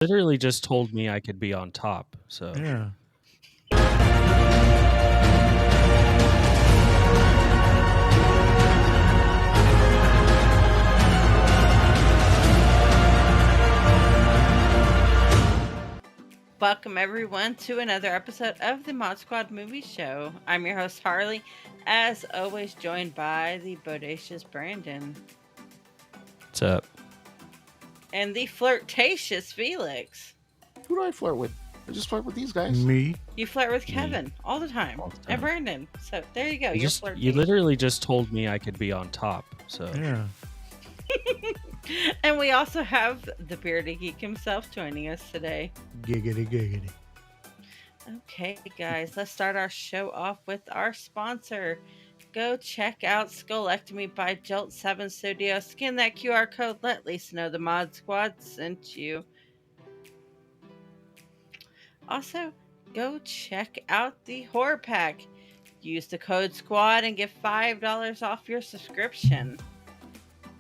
Literally just told me I could be on top. So Yeah. Welcome everyone to another episode of the Mod Squad Movie Show. I'm your host Harley, as always joined by the bodacious Brandon what's up? and the flirtatious Felix. Who do I flirt with? I just flirt with these guys. Me. You flirt with Kevin all the time. All the time. And Brandon. So there you go. You You're literally just told me I could be on top. So Yeah. And we also have the bearded geek himself joining us today. Giggity giggity. Okay, guys, let's start our show off with our sponsor. Go check out Skullectomy by Jolt 7 Studio. Scan that QR code. Let Lisa know the Mod Squad sent you. Also, go check out the Horror Pack. Use the code SQUAD and get $5 off your subscription.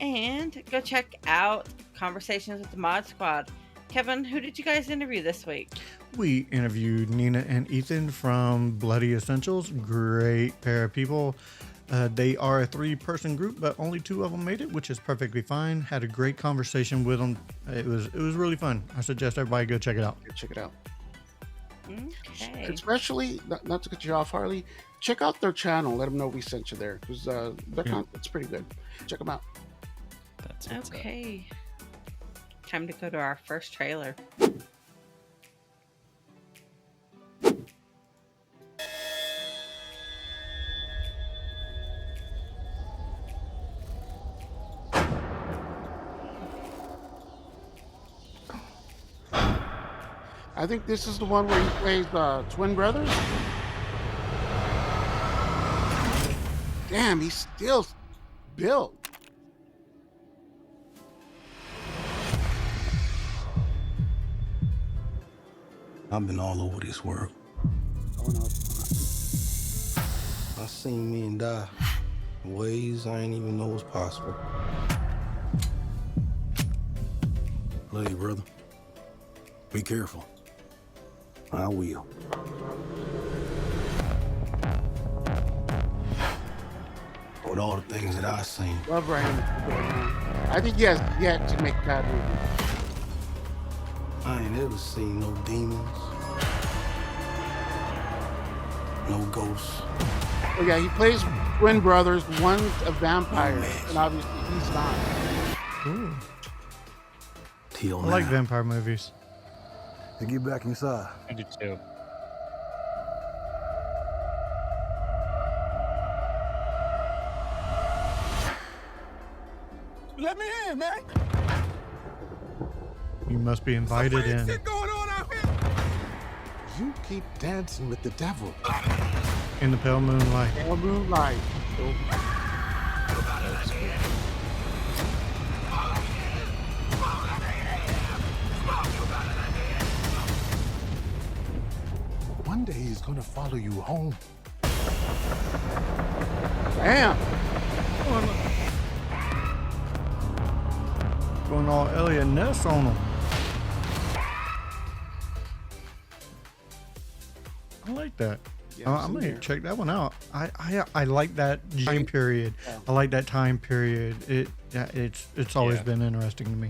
And go check out Conversations with the Mod Squad. Kevin, who did you guys interview this week? We interviewed Nina and Ethan from Bloody Essentials. Great pair of people. They are a 3-person group, but only 2 of them made it, which is perfectly fine. Had a great conversation with them. It was really fun. I suggest everybody go check it out. Check it out. Okay. Especially, not to cut you off, Harley, check out their channel. Let them know we sent you there, because their content's pretty good. Check them out. that's what's up. Okay. Time to go to our first trailer. I think this is the one where he plays twin brothers. Damn, he's still built. I've been all over this world. Oh no, I seen men die in ways I ain't even know was possible. Love you, brother. Be careful. I will. With all the things that I've seen, love Ryan. I think he has yet to make that movie. I ain't ever seen no demons, no ghosts. Oh yeah, he plays twin brothers. One's a vampire, and obviously he's not. Ooh. Till I now. like vampire movies. They get back inside. I do too. Let me in, man. You must be invited in. Going on out here? You keep dancing with the devil. In the pale moonlight. Or Moonlight. So, One day he's gonna follow you home. damn. Going all Elliot Ness on them. I like that. Yeah, I'm same gonna here. check that one out. I like that time period. Yeah. I like that time period. It's always been interesting to me.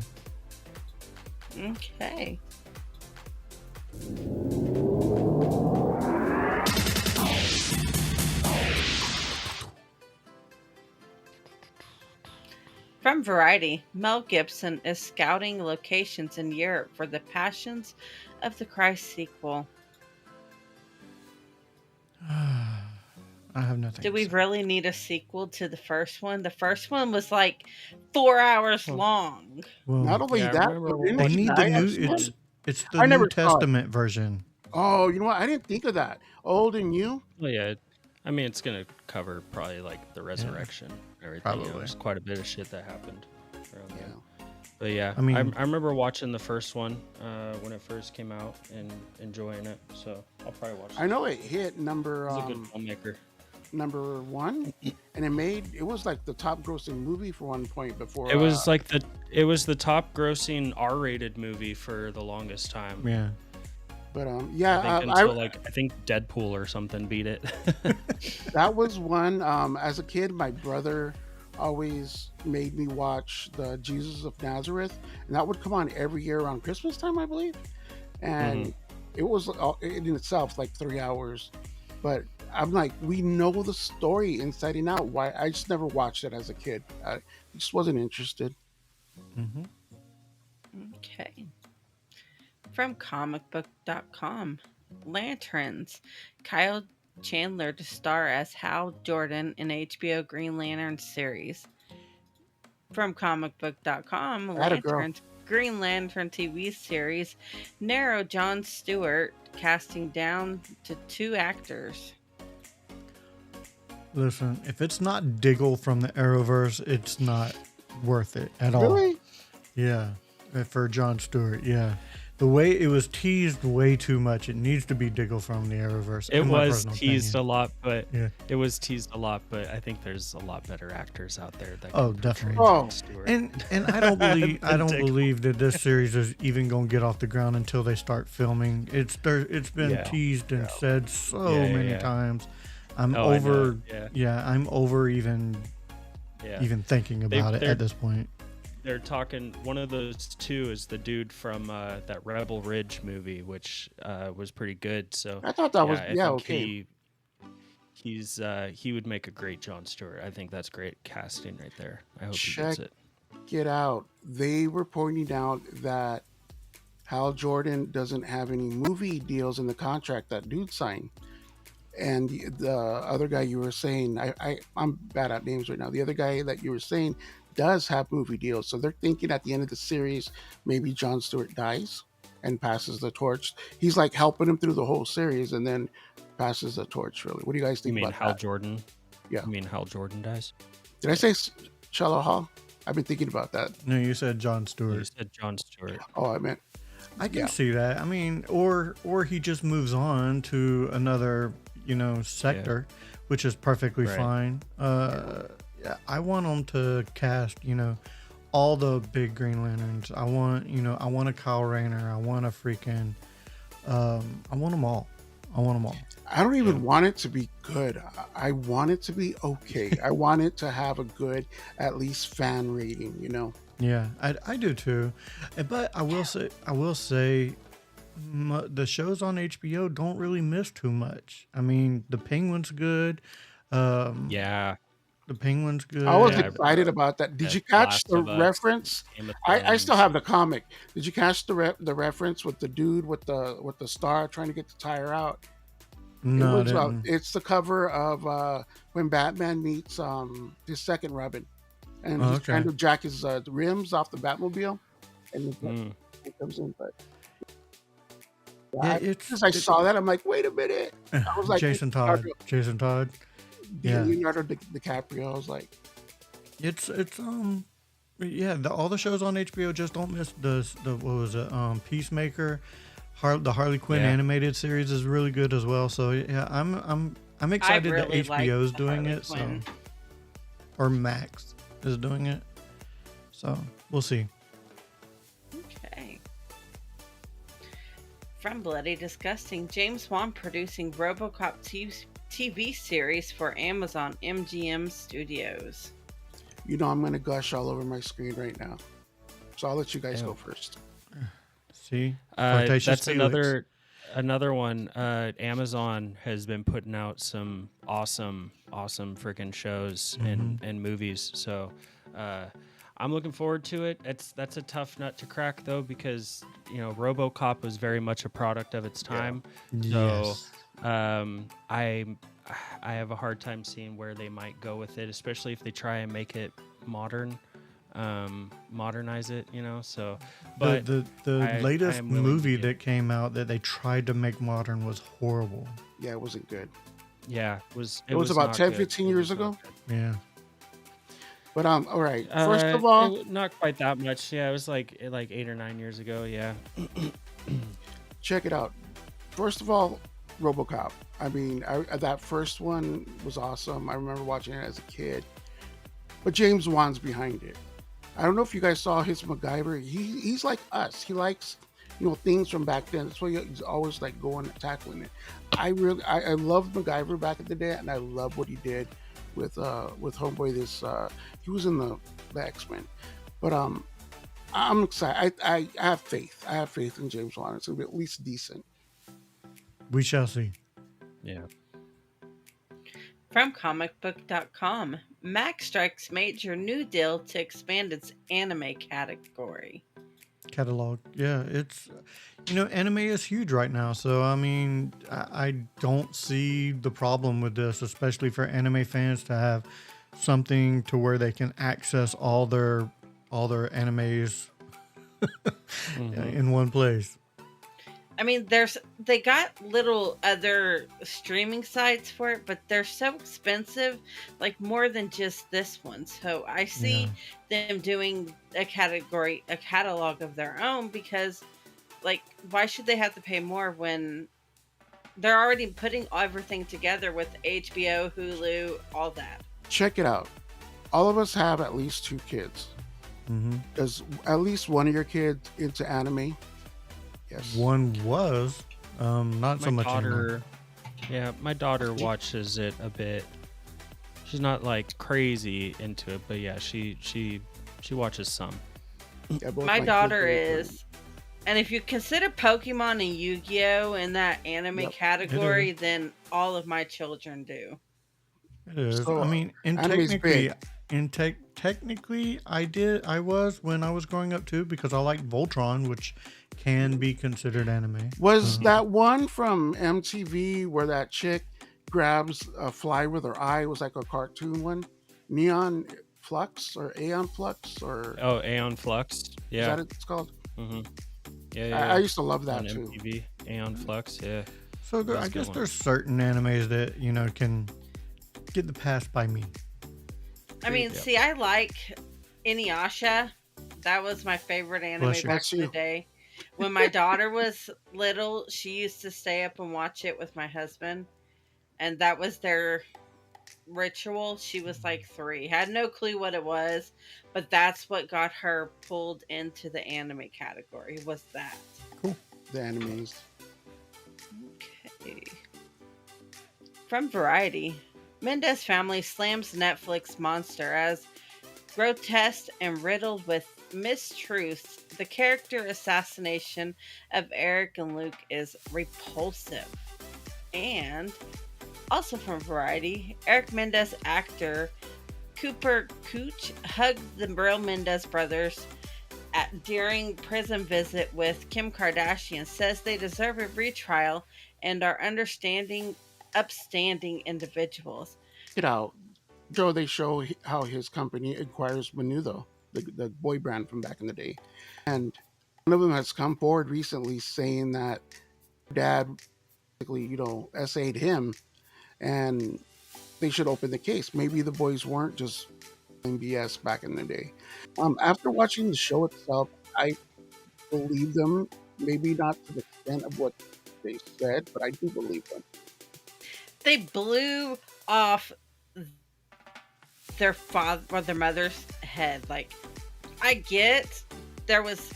Okay. From Variety, Mel Gibson is scouting locations in Europe for the Passions of the Christ sequel. I have nothing. Do to we say. really need a sequel to the first one? The first one was like 4 hours long. Well, Not only Yeah, I that, remember but didn't they he need the die new. actually? It's I the never New saw it. Testament version. Oh, you know what? I didn't think of that. Old and new. Well, yeah. I mean, it's gonna cover probably like the resurrection, and everything. You know, Probably. there's quite a bit of shit that happened around Yeah. there. But yeah, I mean- I remember watching the first one when it first came out and enjoying it. So I'll probably watch it. I know it hit number He's a good filmmaker. number 1, and it was like the top grossing movie for one point before. It was like It was the top grossing R-rated movie for the longest time. Yeah. But I yeah, think until I think Deadpool or something beat it. that was one. As a kid, my brother always made me watch the Jesus of Nazareth, and that would come on every year around Christmas time, I believe. And it was in itself like 3 hours. But I'm like, we know the story inside and out. Why? I just never watched it as a kid. I just wasn't interested. Mm-hmm. Okay. From comicbook.com. Lanterns. Kyle Chandler to star as Hal Jordan in HBO Green Lantern series. From comicbook.com. Atta girl. Lanterns Green Lantern TV series. Narrow Jon Stewart casting down to 2 actors. Listen, if it's not Diggle from the Arrowverse, it's not worth it at all. Really? Yeah, for Jon Stewart, yeah. The way it was teased way too much. It needs to be Diggle from the Arrowverse. It in my was personal teased opinion. a lot, but Yeah. it was teased a lot, but I think there's a lot better actors out there that Oh, can definitely. portray Oh, Jon Stewart. And I don't believe I don't Diggle. believe that this series is even going to get off the ground until they start filming. It's been Yeah. teased and said so Yeah, many yeah. times. I'm Oh, I know. over. Yeah. I'm over even thinking about it they're- at this point. They're talking. One of those two is the dude from that Rebel Ridge movie, which was pretty good. So I thought that was I yeah think okay. he would make a great Jon Stewart. I think that's great casting right there. I hope he Check gets it. it out. They were pointing out that Hal Jordan doesn't have any movie deals in the contract that dude signed. And the other guy you were saying, I'm bad at names right now. The other guy that you were saying does have movie deals. So they're thinking at the end of the series, maybe Jon Stewart dies and passes the torch. He's like helping him through the whole series and then passes the torch, really. What do you guys You think mean about Hal that? Jordan? Yeah. You mean Hal Jordan dies? Did I say Shallow Hall? I've been thinking about that. No, you said Jon You Stewart. said Jon Stewart. Oh, I meant I can yeah. see that. I mean, or he just moves on to another, sector, which is perfectly Right. fine. Yeah, I want them to cast, all the big Green Lanterns. I want a Kyle Rayner. I want a freaking, I want them all. I want them all. I don't even want it to be good. I want it to be okay. I want it to have a good, at least fan rating, Yeah, I do too. But I will say, the shows on HBO don't really miss too much. I mean, the Penguin's good. Yeah. The Penguin's good. I was Yeah, excited about that. Did yeah, you catch Last the of Us, reference? Game of I still Thrones. have the comic. Did you catch the reference with the dude with the star trying to get the tire out? No, I It was didn't. it's the cover of when Batman meets his second Robin, and Oh, he's okay. trying to jack his rims off the Batmobile, and Mm. it comes in. But Yeah, as I saw that, I'm like, wait a minute. I was like, Jason Todd. Jason Todd. Yeah. Leonardo DiCaprio. I was like, It's yeah. All the shows on HBO just don't miss the what was it? Peacemaker. The Harley Quinn Yeah. animated series is really good as well. So yeah, I'm excited that really like HBO's the doing Harley it. Quinn. So or Max is doing it. So we'll see. Okay. From Bloody Disgusting, James Wan producing RoboCop TV series for Amazon MGM Studios. I'm gonna gush all over my screen right now. So I'll let you guys Ew. go first. See, Flirtatious That's Felix. another one. Amazon has been putting out some awesome freaking shows and movies. So I'm looking forward to it. That's a tough nut to crack though, because RoboCop was very much a product of its time. So Yes. I have a hard time seeing where they might go with it, especially if they try and make it modern, modernize it. So but the I latest am willing to movie get- that came out that they tried to make modern was horrible. Yeah, it wasn't good. Yeah, it was about not 10, good. 15 It years was not ago? good. Yeah. But all right. First of all, not quite that much. Yeah, it was like 8 or 9 years ago. Yeah. check it out. First of all, RoboCop. I mean, that first one was awesome. I remember watching it as a kid. But James Wan's behind it. I don't know if you guys saw his MacGyver. He's like us. He likes, things from back then. That's why he's always like going and tackling it. I loved MacGyver back in the day, and I love what he did with Homeboy. He was in the X-Men, but I'm excited. I have faith. I have faith in James Wan. It's gonna be at least decent. We shall see. Yeah. From comicbook.com, Mac strikes major new deal to expand its anime category. Catalog. Yeah, it's anime is huge right now. So I mean, I don't see the problem with this, especially for anime fans to have something to where they can access all their animes in one place. I mean, they got little other streaming sites for it, but they're so expensive, like more than just this one. So I see them doing a catalog of their own, because like, why should they have to pay more when they're already putting everything together with HBO, Hulu, all that? Check it out. All of us have at least 2 kids. Does at least one of your kids into anime? Yes. One was not so much daughter. Yeah, my daughter watches it a bit. She's not like crazy into it, but yeah, she watches some. Yeah, both My daughter kids is. And if you consider Pokemon and Yu-Gi-Oh in that anime category, then all of my children do. It is. So, I mean, anime's big. technically, I was when I was growing up too, because I like Voltron, which can be considered anime. Was that one from MTV where that chick grabs a fly with her eye? It was like a cartoon one. Neon Flux or Aeon Flux or Aeon Flux. Yeah. Is that what it's called? Yeah. I used to love that on too. MTV. Aeon Flux. Yeah. So I guess there's certain animes that can get the pass by me. I mean, see, I like Inuyasha. That was my favorite anime back in the day. When my daughter was little, she used to stay up and watch it with my husband. And that was their ritual. She was like 3. Had no clue what it was. But that's what got her pulled into the anime category, was that. Cool. The animes. Okay. From Variety, Mendez family slams Netflix monster as grotesque and riddled with mistruths. The character assassination of Eric and Luke is repulsive. And also from Variety, Eric Mendez actor Cooper Cooch hugged the real Mendez brothers during prison visit with Kim Kardashian, says they deserve a retrial and are upstanding individuals. Get out. Joe, they show how his company acquires Menudo, the boy brand from back in the day. And one of them has come forward recently saying that dad basically, essayed him and they should open the case. Maybe the boys weren't just BS back in the day. After watching the show itself, I believe them. Maybe not to the extent of what they said, but I do believe them. They blew off their father or their mother's head. Like, I get there was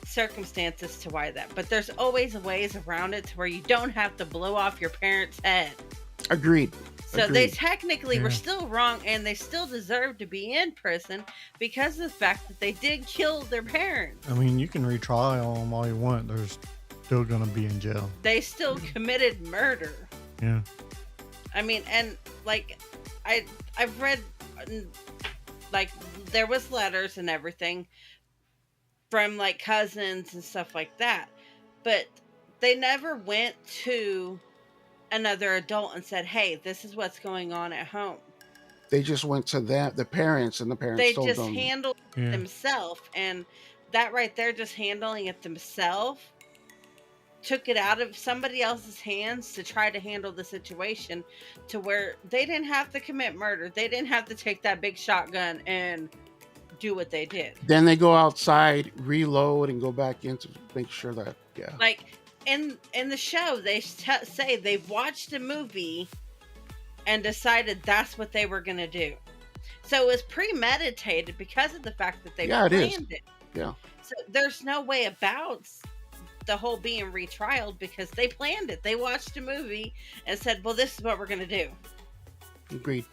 circumstances to why that, but there's always ways around it to where you don't have to blow off your parents' head. Agreed. So they technically were still wrong, and they still deserve to be in prison because of the fact that they did kill their parents. I mean, you can retrial them all you want. They're still going to be in jail. They still committed murder. Yeah. I mean, and like, I've read, like, there was letters and everything from like cousins and stuff like that, but they never went to another adult and said, hey, this is what's going on at home. They just went to the parents, and the parents told them. They just handled it themselves, and that right there, just handling it themselves, took it out of somebody else's hands to try to handle the situation to where they didn't have to commit murder. They didn't have to take that big shotgun and do what they did. Then they go outside, reload, and go back in to make sure that, like in the show, they say they watched a movie and decided that's what they were going to do. So it was premeditated because of the fact that they Yeah, it is. planned it. Yeah. So there's no way about the whole being retrialed because they planned it. They watched a movie and said, well, this is what we're going to do. Agreed.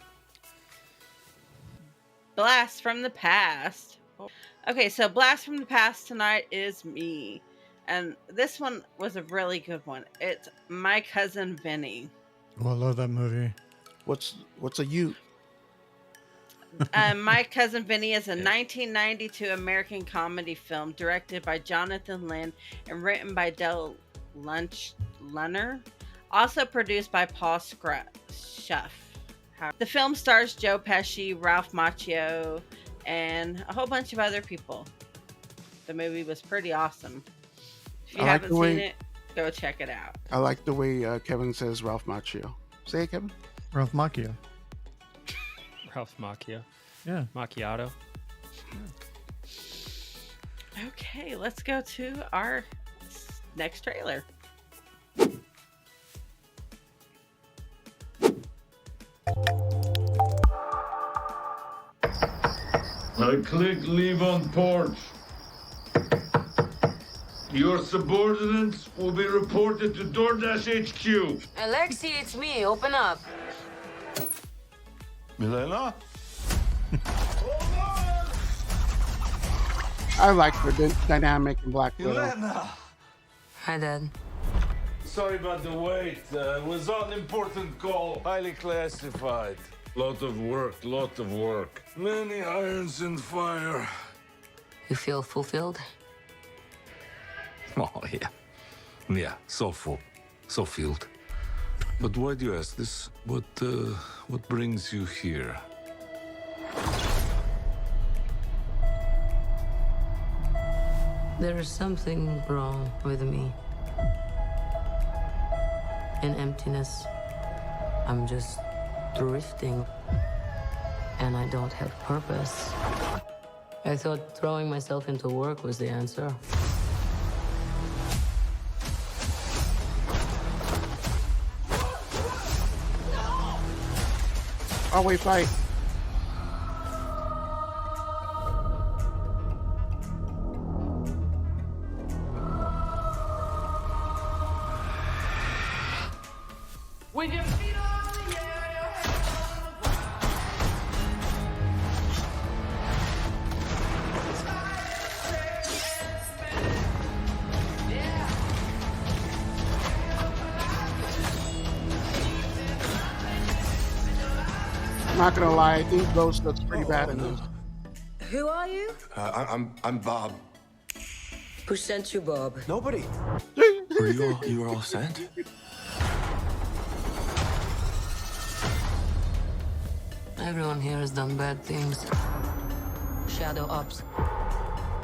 Blast from the past. Okay, so Blast from the Past tonight is me. And this one was a really good one. It's My Cousin Vinny. Oh, I love that movie. What's a you? My Cousin Vinny is a 1992 American comedy film directed by Jonathan Lynn and written by Del Lunner. Also produced by Paul Schuff. The film stars Joe Pesci, Ralph Macchio, and a whole bunch of other people. The movie was pretty awesome. If you haven't seen it, go check it out. I like the way Kevin says Ralph Macchio. Say it, Kevin. Ralph Macchio. Ralph Macchio. Yeah. Macchiato. Okay, let's go to our next trailer. I click leave on porch. Your subordinates will be reported to DoorDash HQ. Alexi, it's me. Open up. Milena? I like the dynamic in Black Widow. Milena! Hi, Dad. Sorry about the wait. It was on important call. Highly classified. Lot of work. Many irons in fire. You feel fulfilled? Oh, yeah. Yeah, so full. So filled. But why do you ask this? What brings you here? There is something wrong with me. An emptiness. I'm just drifting. And I don't have purpose. I thought throwing myself into work was the answer. Oh, wait, fight. With your feet on the air, your head on the I'm not gonna lie, I think Ghost looks pretty bad in this. Who are you? I'm Bob. Who sent you, Bob? Nobody. Were you were all sent? Everyone here has done bad things. Shadow ops.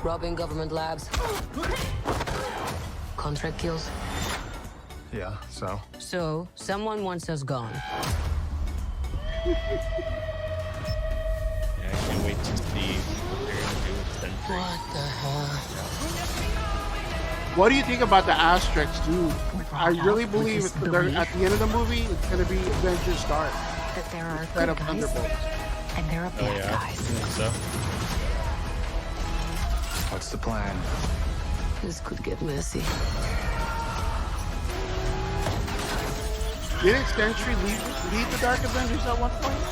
Robbing government labs. Contract kills. Yeah, so? So, someone wants us gone. Yeah, I can't wait to see what they're gonna do with Sentry. What the hell? What do you think about the asterisks, dude? I really believe at the end of the movie, it's gonna be Avengers Start That there are instead good of guys Thunderbolts. and there are Oh bad yeah, I guys. think so. What's the plan? This could get messy. Didn't Sentry lead the Dark Avengers at one point?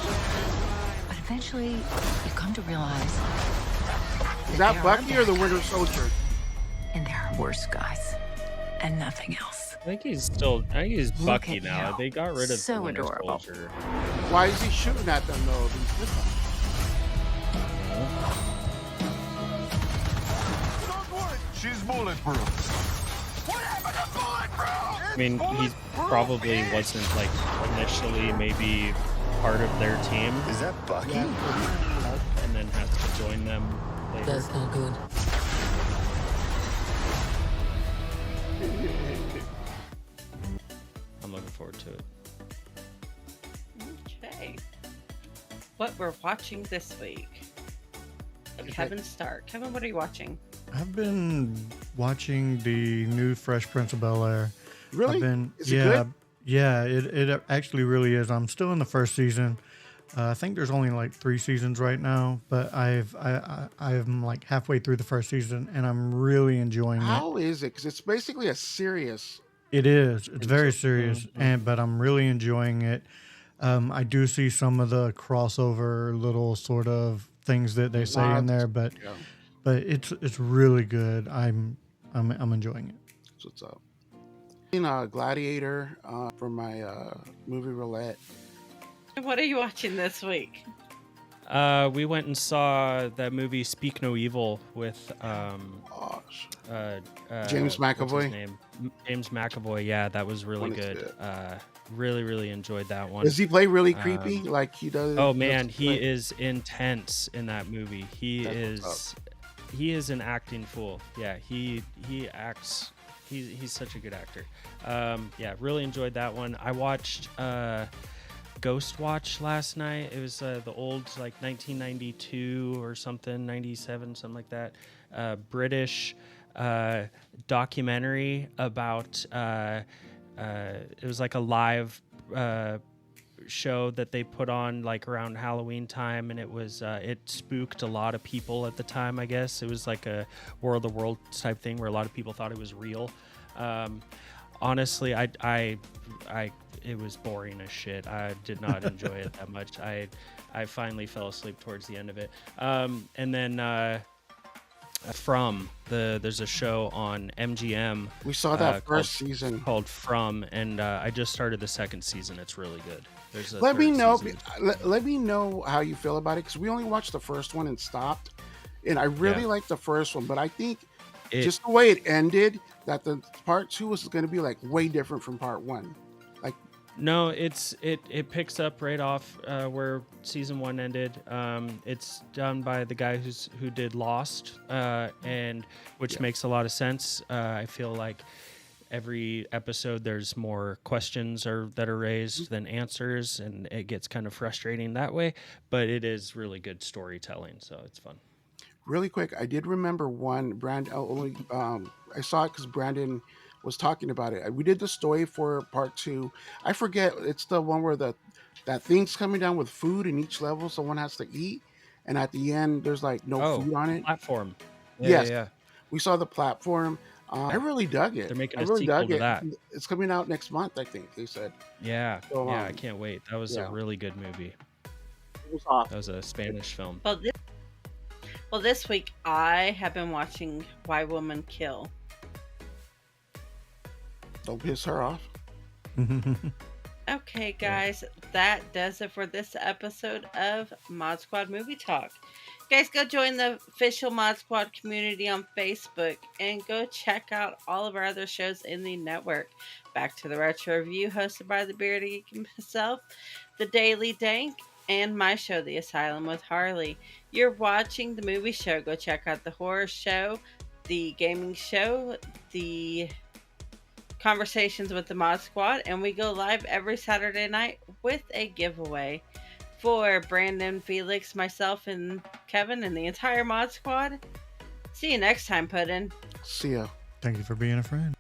But eventually, you come to realize Is there that are Bucky or the bad Winter guys Soldier? and there are worse guys, and nothing else. I think he's Bucky at now. you. They got rid of So the Winter adorable. Soldier. Why is he shooting at them though? These missiles? Don't worry, she's bulletproof. I mean, he probably wasn't like initially maybe part of their team, Is that Bucky? and then has to join them later. That's not good. I'm looking forward to it. Okay. What we're watching this week. Kevin Stark. Kevin, what are you watching? I've been watching the new Fresh Prince of Bel-Air. Really? I've been, Is it yeah, good? yeah. It actually really is. I'm still in the first season. I think there's only like 3 seasons right now, but I'm like halfway through the first season, and I'm really enjoying it. How is it? Because it's basically a serious. It is. It's very so- serious, but I'm really enjoying it. I do see some of the crossover little sort of things that they say in Nods. there, but Yeah. it's really good. I'm enjoying it. That's what's up. In Gladiator for my movie roulette. What are you watching this week? We went and saw that movie Speak No Evil with James what's his McAvoy. name? James McAvoy. Yeah, that was really When it's good. good. Really enjoyed that one. Does he play really creepy like he does? Oh man, he play? is intense in that movie. He That's is an acting fool. Yeah, he acts. He's such a good actor. Yeah, really enjoyed that one. I watched Ghost Watch last night. It was the old like 1992 or something, 97, something like that. British documentary about. It was like a live show that they put on like around Halloween time, and it was it spooked a lot of people at the time. I guess it was like a War of the Worlds type thing where a lot of people thought it was real. Honestly, it was boring as shit. I did not enjoy it that much. I finally fell asleep towards the end of it. And then there's a show on MGM. We saw that first season called From, and I just started the second season. It's really good. There's a let me third know. season. Let me know how you feel about it because we only watched the first one and stopped. And I really liked the first one, but I think just the way it ended, that the part 2 was going to be like way different from part 1. Like, no, it picks up right off where season 1 ended. It's done by the guy who did Lost, and which makes a lot of sense. I feel like every episode there's more questions that are raised than answers, and it gets kind of frustrating that way. But it is really good storytelling, so it's fun. really quick, I did remember one brand. I saw it because Brandon was talking about it. We did the story for part 2. I forget. It's the one where that thing's coming down with food in each level. Someone has to eat, and at the end, there's like no food on it. Platform. Yes. Yeah. We saw the platform. I really dug it. They're making I a really sequel dug to it. that. It's coming out next month, I think they said. Yeah. So, I can't wait. That was a really good movie. It was awesome. That was a Spanish film. Well, this week I have been watching Why Women Kill. Don't piss her off. Okay, guys, that does it for this episode of Mod Squad Movie Talk. Guys, go join the official Mod Squad community on Facebook and go check out all of our other shows in the network. Back to the Retro Review, hosted by the Bearded Geek himself, the Daily Dank, and my show, The Asylum with Harley. You're watching the movie show. Go check out the horror show, the gaming show, the conversations with the Mod Squad, and we go live every Saturday night with a giveaway. For Brandon, Felix, myself, and Kevin, and the entire Mod Squad, see you next time, Puddin'. See ya. Thank you for being a friend.